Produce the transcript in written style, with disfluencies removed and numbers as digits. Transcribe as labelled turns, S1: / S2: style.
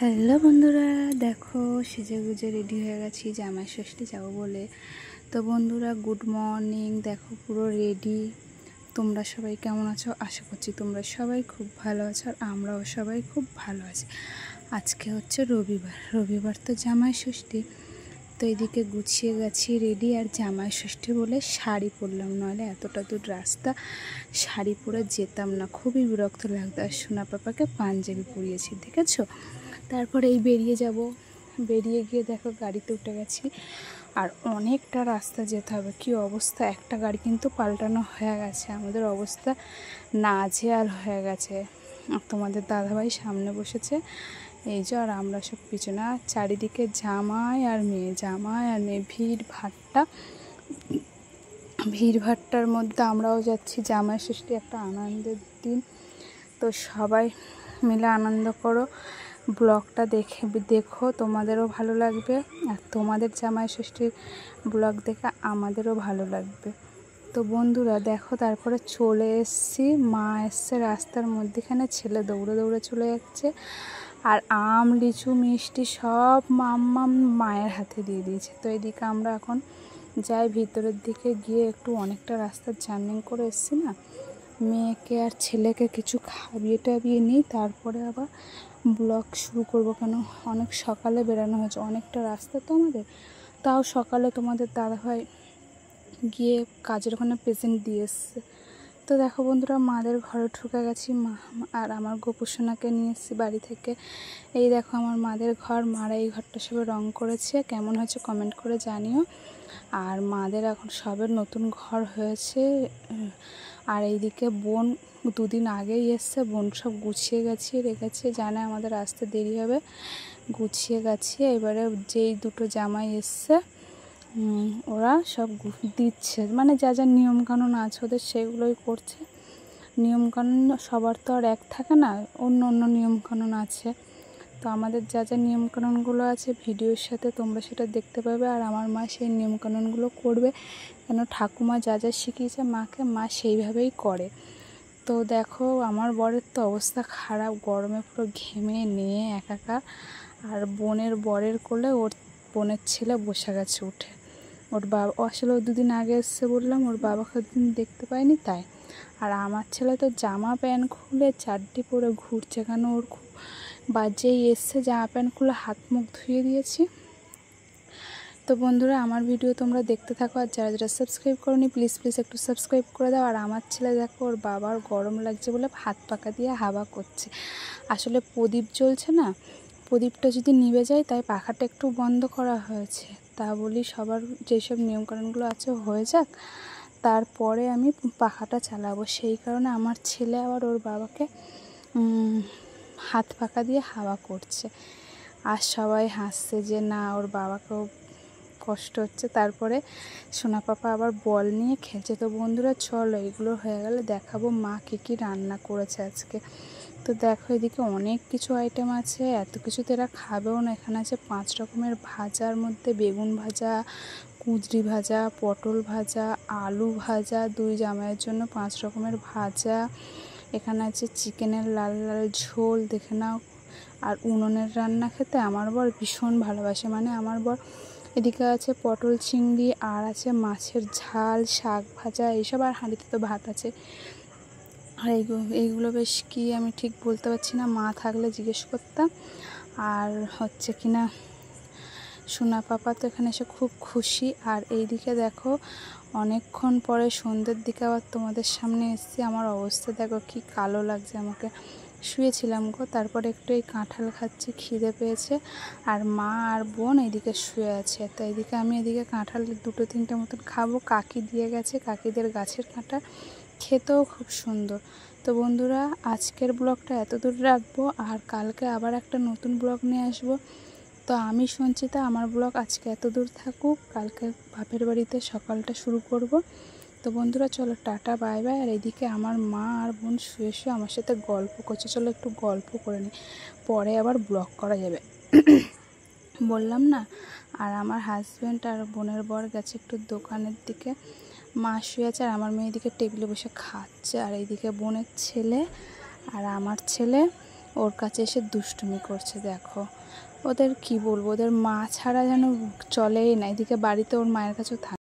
S1: Hello বন্ধুরা, দেখো সেজে গুজে রেডি হয়ে গেছি জামাই ষষ্ঠী যাবো বলে। তো বন্ধুরা গুড মর্নিং। দেখো পুরো রেডি। তোমরা সবাই কেমন আছো? আশা করছি তোমরা সবাই খুব ভালো আছো, আর আমরাও সবাই খুব ভালো আছি। আজকে হচ্ছে রবিবার তো জামাই ষষ্ঠী। তো এদিকে গুছিয়ে গেছি রেডি, আর জামাই ষষ্ঠী বলে শাড়ি পরলাম, নইলে এতটা দূর রাস্তা শাড়ি পরে যেতাম না, খুবই বিরক্ত লাগতো। আর সোনা পাপাকে পাঞ্জাবি পরিয়েছি, দেখেছো। তারপরে এই বেরিয়ে গিয়ে দেখো গাড়িতে উঠে গেছি, আর অনেকটা রাস্তা যেতে হবে। কি অবস্থা, একটা গাড়ি কিন্তু পাল্টানো হয়ে গেছে, আমাদের অবস্থা নাজেহাল হয়ে গেছে। আর তোমাদের দাদাভাই সামনে বসেছে এই যে, আর আমরা সব পিছনে। আর চারিদিকে জামাই আর মেয়ে ভিড়ভাট্টার মধ্যে আমরাও যাচ্ছি। জামাই ষষ্ঠী একটা আনন্দের দিন, তো সবাই মিলে আনন্দ করো। ব্লগটা দেখো, তোমাদেরও ভালো লাগবে, আর তোমাদের জামাই ষষ্ঠীর ব্লগ দেখে আমাদেরও ভালো লাগবে। তো বন্ধুরা দেখো, তারপরে চলে এসেছি, মা এসছে রাস্তার মধ্যেখানে, ছেলে দৌড়ে দৌড়ে চলে যাচ্ছে, আর আম লিচু মিষ্টি সব মায়ের হাতে দিয়ে দিয়েছে। তো এদিকে আমরা এখন যাই ভিতরের দিকে, গিয়ে একটু অনেকটা রাস্তার জার্নি করে এসেছি না, মেয়েকে আর ছেলেকে কিছু খাইয়ে টাবিয়ে নিই, তারপরে আবার ব্লগ শুরু করবো। কেন অনেক সকালে বেরানো হয়েছে, অনেকটা রাস্তা তো আমাদের, তাও সকালে তোমাদের দাদাভাই গিয়ে কাজের ওখানে প্রেজেন্ট দিয়ে এসছে। তো দেখো বন্ধুরা, মাদের ঘরে ঢুকে গেছি, মা আর আমার গোপুসোনাকে নিয়ে এসেছি বাড়ি থেকে। এই দেখো আমার মাদের ঘর, মারা এই ঘরটা সবে রং করেছে, কেমন হয়েছে কমেন্ট করে জানিও। আর মাদের এখন সবে নতুন ঘর হয়েছে। আর এইদিকে বোন দুদিন আগেই এসছে, বোন সব গুছিয়ে রেখেছে, জানে আমাদের আসতে দেরি হবে, গুছিয়ে গেছি। এবারে যেই দুটো জামাই এসছে ওরা সব দিচ্ছে, মানে যা যা নিয়মকানুন আছে ওদের সেগুলোই করছে। নিয়মকানুন সবার তো আর এক থাকে না, অন্য অন্য নিয়মকানুন আছে। তো আমাদের যা যা নিয়মকানুনগুলো আছে ভিডিওর সাথে তোমরা সেটা দেখতে পাবে, আর আমার মা সেই নিয়মকানুনগুলো করবে, কেন ঠাকুমা যা যা শিখিয়েছে মাকে, মা সেইভাবেই করে। তো দেখো আমার বরের তো অবস্থা খারাপ, গরমে পুরো ঘেমে নিয়ে একাকার। আর বরের কোলে ওর বোনের ছেলে বসে গেছে উঠে। ওর বাবা আসলে ও দুদিন আগে এসছে বললাম, ওর বাবাকে দুদিন দেখতে পাইনি তাই। আর আমার ছেলে তো জামা প্যান্ট খুলে চাড্ডি পরে ঘুরছে, কেন ওর খুব বাজেই এসছে, জামা প্যান্ট খুলে হাত মুখ ধুয়ে দিয়েছি। তো বন্ধুরা আমার ভিডিও তোমরা দেখতে থাকো, আর যারা যারা সাবস্ক্রাইব করোনি প্লিজ একটু সাবস্ক্রাইব করে দাও। আর আমার ছেলে দেখো, ওর বাবার গরম লাগছে বলে হাত পাকা দিয়ে হাওয়া করছে। আসলে প্রদীপ জ্বলছে না, প্রদীপটা যদি নিভে যায় তাই পাখাটা একটু বন্ধ করা হয়েছে। তা বলি সবার যেসব নিয়মকানুনগুলো আছে হয়ে যাক, তারপরে আমি পাখাটা চালাবো। সেই কারণে আমার ছেলে আবার ওর বাবাকে হাত পাকা দিয়ে হাওয়া করছে, আর সবাই হাসছে যে না ওর বাবাকেও কষ্ট হচ্ছে। তারপরে সোনা পাপা আবার বল নিয়ে খেলছে। তো বন্ধুরা চলো, এগুলো হয়ে গেলে দেখাবো মা কী রান্না করেছে আজকে। তো দেখো এদিকে অনেক কিছু আইটেম আছে, এত কিছু তো এরা খাবেও না। এখানে আছে 5 রকমের ভাজার মধ্যে বেগুন ভাজা, কুঁদরি ভাজা, পটল ভাজা, আলু ভাজা, 2 জামাইয়ের জন্য 5 রকমের ভাজা। এখানে আছে চিকেনের লাল লাল ঝোল, দেখে নাও। আর উনুনের রান্না খেতে আমার বর ভীষণ ভালোবাসে, মানে আমার বর। এদিকে আছে পটল চিংড়ি, আর আছে মাছের ঝাল, শাক ভাজা এইসব, আর হাঁড়িতে তো ভাত আছে। আর এইগুলো বেশ কি আমি ঠিক বলতে পারছি না, মা থাকলে জিজ্ঞেস করতাম। আর হচ্ছে কিনা সোনা পাপা তো এখানে এসে খুব খুশি। আর এইদিকে দেখো অনেকক্ষণ পরে সন্ধ্যের দিকে আবার তোমাদের সামনে এসেছি, আমার অবস্থা দেখো কি কালো লাগছে আমাকে। শুয়েছিলাম গো, তারপরে একটু এই কাঁঠাল খাচ্ছি, খিদে পেয়েছে। আর মা আর বোন এইদিকে শুয়ে আছে। তো এইদিকে আমি এদিকে কাঁঠাল 2-3টে মতন খাবো, কাকি দিয়ে গেছে, কাকিদের গাছের কাঁঠাল, খেতেও খুব সুন্দর। তো বন্ধুরা আজকের ব্লগটা এত দূর রাখবো, আর কালকে আবার একটা নতুন ব্লগ নিয়ে আসবো। তো আমি সঞ্চিতা, আমার ব্লগ আজকে এত দূর থাকুক, কালকে বাপের বাড়িতে সকালটা শুরু করব। তো বন্ধুরা চলো টাটা বাই বাই। আর এদিকে আমার মা আর বোন শুয়ে শুয়ে আমার সাথে গল্প করছে, চলো একটু গল্প করে নিই, পরে আবার ব্লগ করা যাবে বললাম না। আর আমার হাজব্যান্ড আর বোনের বর গেছে একটু দোকানের দিকে, মা শুয়ে আছে, আর আমার মেয়ে এদিকে টেবিলে বসে খাচ্ছে। আর এইদিকে বোনের ছেলে আর আমার ছেলে ওর কাছে এসে দুষ্টুমি করছে। দেখো ওদের কি বলবো, ওদের মা ছাড়া যেন চলেই না। এদিকে বাড়িতে ওর মায়ের কাছেও থাকে।